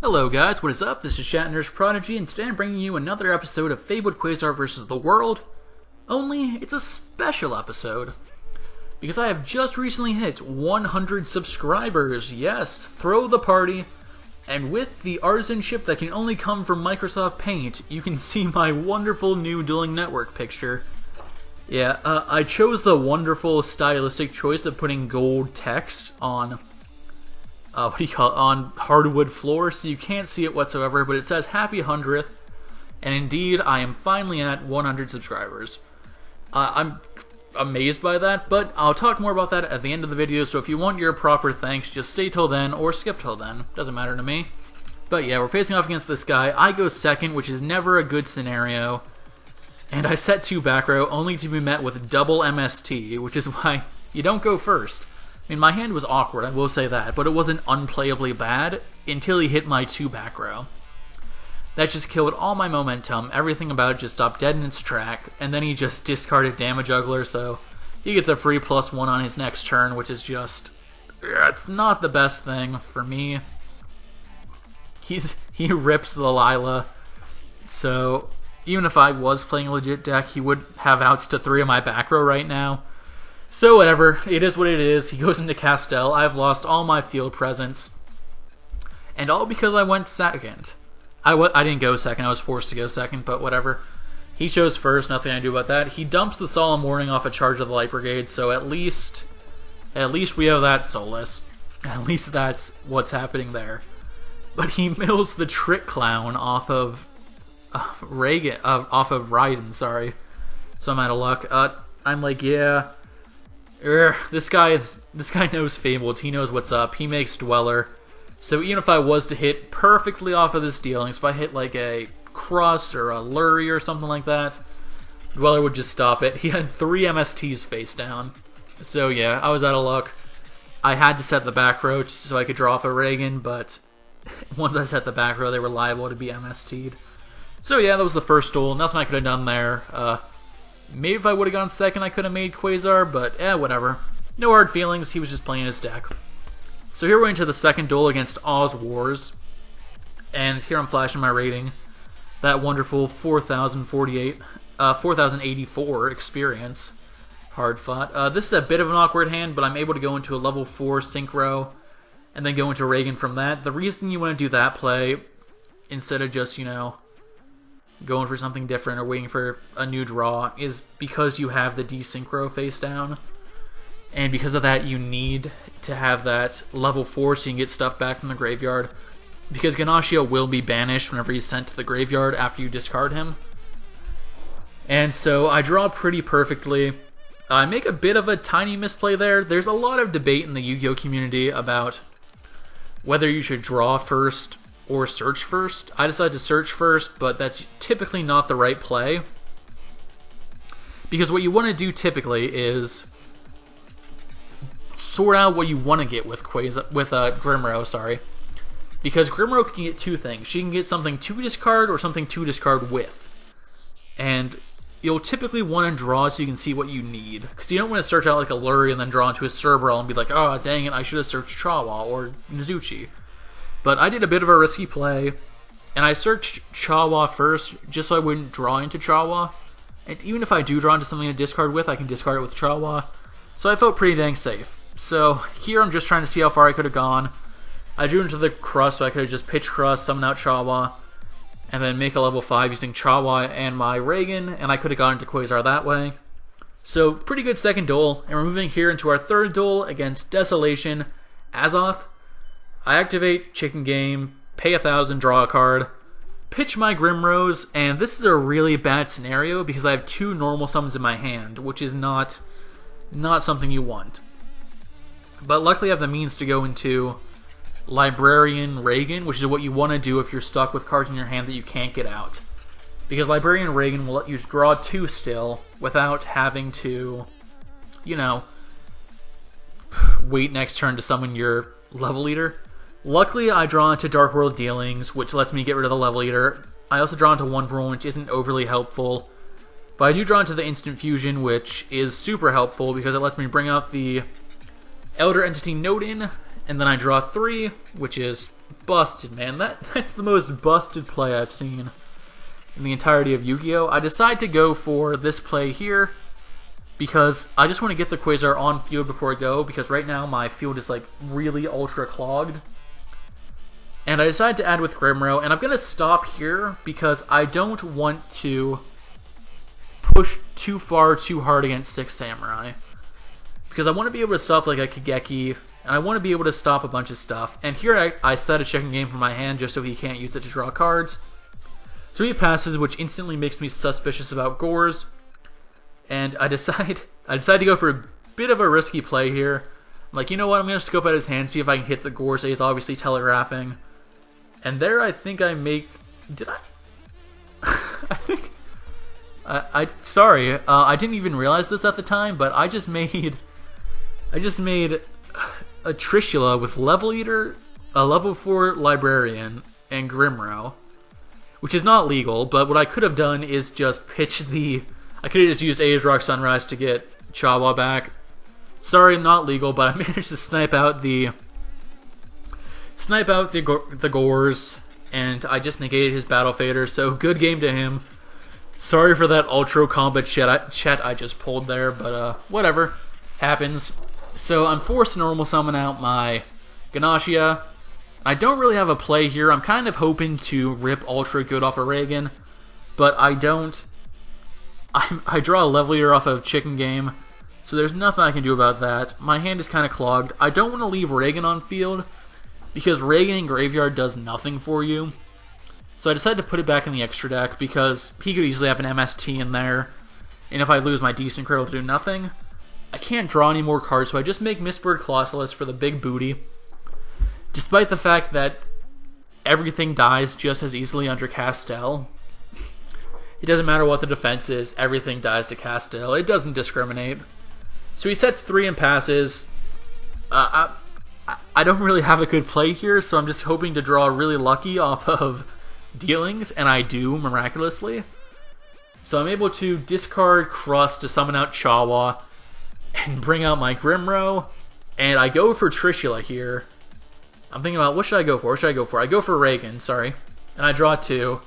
Hello guys, what is up? This is Shatner's Prodigy, and today I'm bringing you another episode of Fabled Quasar vs. the World. Only, it's a special episode. Because I have just recently hit 100 subscribers. Yes, throw the party. And with the artisanship that can only come from Microsoft Paint, you can see my wonderful new Dueling Network picture. Yeah, I chose the wonderful stylistic choice of putting gold text on on hardwood floor, so you can't see it whatsoever, but it says happy 100th, and indeed I am finally at 100 subscribers. I'm amazed by that, but I'll talk more about that at the end of the video, so if you want your proper thanks, just stay till then, or skip till then, doesn't matter to me. But yeah, we're facing off against this guy. I go second, which is never a good scenario, and I set 2 back row, only to be met with double MST, which is why you don't go first. I mean, my hand was awkward, I will say that, but it wasn't unplayably bad until he hit my 2 back row. That just killed all my momentum, everything about it just stopped dead in its track, and then he just discarded Damage Juggler, so he gets a free +1 on his next turn, which is just... it's not the best thing for me. He rips the Lila, so even if I was playing a legit deck, he would have outs to 3 of my back row right now. So whatever, it is what it is. He goes into Castell. I've lost all my field presence. And all because I went second. I didn't go second, I was forced to go second, but whatever. He chose first, nothing I can do about that. He dumps the Solemn Warning off a charge of the Light Brigade, so at least we have that solace. At least that's what's happening there. But he mills the Trick Clown off of Raiden, sorry. So I'm out of luck. I'm like, yeah... This guy knows Fabled, he knows what's up, he makes Dweller. So even if I was to hit perfectly off of this dealings, if I hit like a Cross or a Lurie or something like that, Dweller would just stop it. He had 3 MSTs face down. So yeah, I was out of luck. I had to set the back row so I could draw off a Reagan, but once I set the back row, they were liable to be MST'd. So yeah, that was the first duel, nothing I could have done there. Maybe if I would have gone second, I could have made Quasar, but whatever. No hard feelings, he was just playing his deck. So here we're into the second duel against Oz Wars. And here I'm flashing my rating. That wonderful 4,084 experience. Hard fought. This is a bit of an awkward hand, but I'm able to go into a level 4 Synchro, and then go into Reagan from that. The reason you want to do that play, instead of just, you know, going for something different or waiting for a new draw, is because you have the desynchro face down, and because of that you need to have that level 4 so you can get stuff back from the graveyard, because Ganashio will be banished whenever he's sent to the graveyard after you discard him. And so I draw pretty perfectly. I make a bit of a tiny misplay there. There's a lot of debate in the Yu-Gi-Oh community about whether you should draw first or search first. I decided to search first, but that's typically not the right play. Because what you want to do typically is sort out what you want to get with Grimro, sorry. Because Grimro can get 2 things. She can get something to discard or something to discard with. And you'll typically want to draw so you can see what you need. Because you don't want to search out like a Lurie and then draw into a Cerebral and be like, oh dang it, I should have searched Chawa or Nizuchi. But I did a bit of a risky play, and I searched Chawa first, just so I wouldn't draw into Chawa. And even if I do draw into something to discard with, I can discard it with Chawa. So I felt pretty dang safe. So here I'm just trying to see how far I could have gone. I drew into the Crust, so I could have just pitched Crust, summon out Chawa, and then make a level 5 using Chawa and my Reagan, and I could have gone into Quasar that way. So pretty good second duel, and we're moving here into our third duel against Desolation Azoth. I activate Chicken Game, pay 1,000, draw a card, pitch my Grimrose, and this is a really bad scenario because I have 2 normal summons in my hand, which is not something you want. But luckily I have the means to go into Librarian Reagan, which is what you want to do if you're stuck with cards in your hand that you can't get out. Because Librarian Reagan will let you draw 2 still without having to, you know, wait next turn to summon your Level Leader. Luckily, I draw into Dark World Dealings, which lets me get rid of the Level Eater. I also draw into 1-for-1, which isn't overly helpful. But I do draw into the Instant Fusion, which is super helpful because it lets me bring out the Elder Entity Nodin and then I draw 3, which is busted, man. That's the most busted play I've seen in the entirety of Yu-Gi-Oh! I decide to go for this play here because I just want to get the Quasar on field before I go, because right now my field is like really ultra clogged. And I decided to add with Grimro, and I'm going to stop here because I don't want to push too far, too hard against 6 Samurai. Because I want to be able to stop like a Kageki, and I want to be able to stop a bunch of stuff. And here I set a checking game for my hand just so he can't use it to draw cards. So he passes, which instantly makes me suspicious about Gores. And I decide to go for a bit of a risky play here. I'm like, you know what, I'm going to scope out his hand, see if I can hit the Gores. He's obviously telegraphing. And there I think I make... Did I? I think... Sorry, I didn't even realize this at the time, but I just made a Trishula with Level Eater, a Level 4 Librarian, and Grimro, which is not legal, but what I could have done is just pitch the... I could have just used Age Rock Sunrise to get Chawa back. Sorry, not legal, but I managed to snipe out the Gores, and I just negated his Battle Fader, so good game to him. Sorry for that Ultra Combat chat I just pulled there, but whatever. Happens. So I'm forced to normal summon out my Ganashia. I don't really have a play here. I'm kind of hoping to rip Ultra Good off of Reagan, but I don't. I draw a Level Eater off of Chicken Game, so there's nothing I can do about that. My hand is kind of clogged. I don't want to leave Reagan on field, because Reagan in Graveyard does nothing for you. So I decided to put it back in the extra deck because he could easily have an MST in there, and if I lose my decent crit, it'll do nothing. I can't draw any more cards, so I just make Mistbird Colossalus for the big booty. Despite the fact that everything dies just as easily under Castel. It doesn't matter what the defense is, everything dies to Castel. It doesn't discriminate. So he sets 3 and passes. I don't really have a good play here, so I'm just hoping to draw really lucky off of dealings, and I do, miraculously. So I'm able to discard Crust to summon out Chawa and bring out my Grimro, and I go for Trishula here. I'm thinking about, what should I go for? What should I go for? I go for Reagan, sorry, and I draw 2.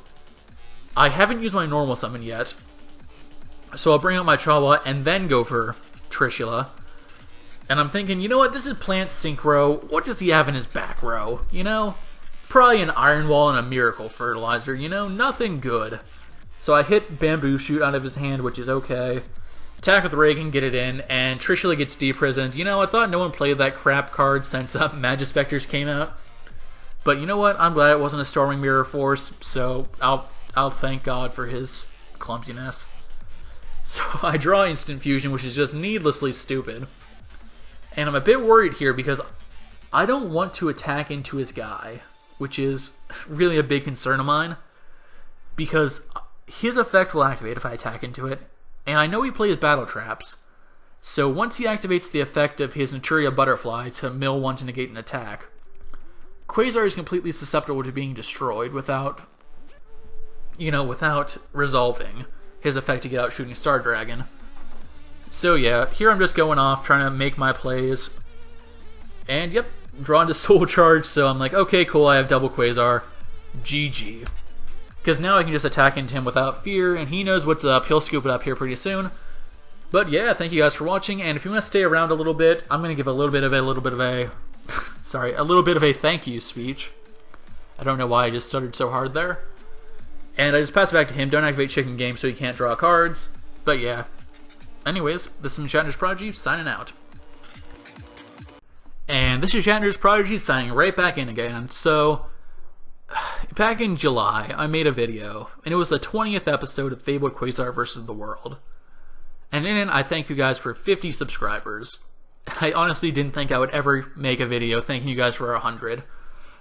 I haven't used my normal summon yet, so I'll bring out my Chawa and then go for Trishula. And I'm thinking, you know what, this is Plant Synchro. What does he have in his back row? You know? Probably an Iron Wall and a Miracle Fertilizer, you know? Nothing good. So I hit Bamboo Shoot out of his hand, which is okay. Attack with Reagan, get it in, and Trishula gets deprisoned. You know, I thought no one played that crap card since Magispectors came out. But you know what? I'm glad it wasn't a Storming Mirror Force, so I'll thank God for his clumsiness. So I draw Instant Fusion, which is just needlessly stupid. And I'm a bit worried here because I don't want to attack into his guy, which is really a big concern of mine, because his effect will activate if I attack into it, and I know he plays Battle Traps, so once he activates the effect of his Naturia Butterfly to mill 1 to negate an attack, Quasar is completely susceptible to being destroyed without resolving his effect to get out Shooting Star Dragon. So yeah, here I'm just going off, trying to make my plays, and yep, drawn to Soul Charge, so I'm like, okay, cool, I have double Quasar, GG. Because now I can just attack into him without fear, and he knows what's up, he'll scoop it up here pretty soon. But yeah, thank you guys for watching, and if you want to stay around a little bit, I'm going to give a little bit of a thank you speech. I don't know why I just stuttered so hard there. And I just pass it back to him, don't activate Chicken Game so he can't draw cards. But yeah. Anyways, this is Shatner's Prodigy, signing out. And this is Shatner's Prodigy, signing right back in again. So, back in July, I made a video, and it was the 20th episode of Fabled Quasar vs. the World. And in it, I thank you guys for 50 subscribers. I honestly didn't think I would ever make a video thanking you guys for 100.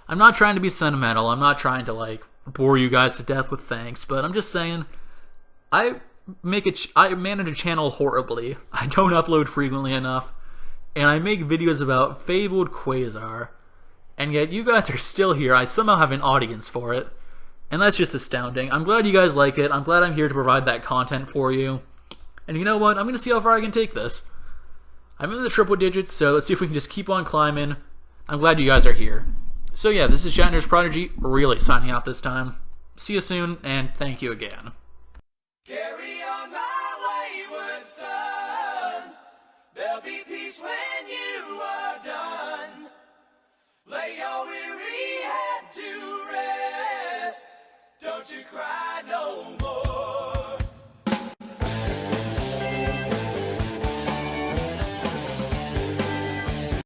I'm not trying to be sentimental, I'm not trying to, like, bore you guys to death with thanks, but I'm just saying, I manage a channel horribly. I don't upload frequently enough, and I make videos about Fabled Quasar, and yet you guys are still here. I somehow have an audience for it, and that's just astounding. I'm glad you guys like it. I'm glad I'm here to provide that content for you. And you know what? I'm going to see how far I can take this. I'm in the triple digits, so let's see if we can just keep on climbing. I'm glad you guys are here. So yeah, this is Shatner's Prodigy, really signing out this time. See you soon, and thank you again. Carry on my wayward son. There'll be peace when you are done. Lay your weary head to rest. Don't you cry no more.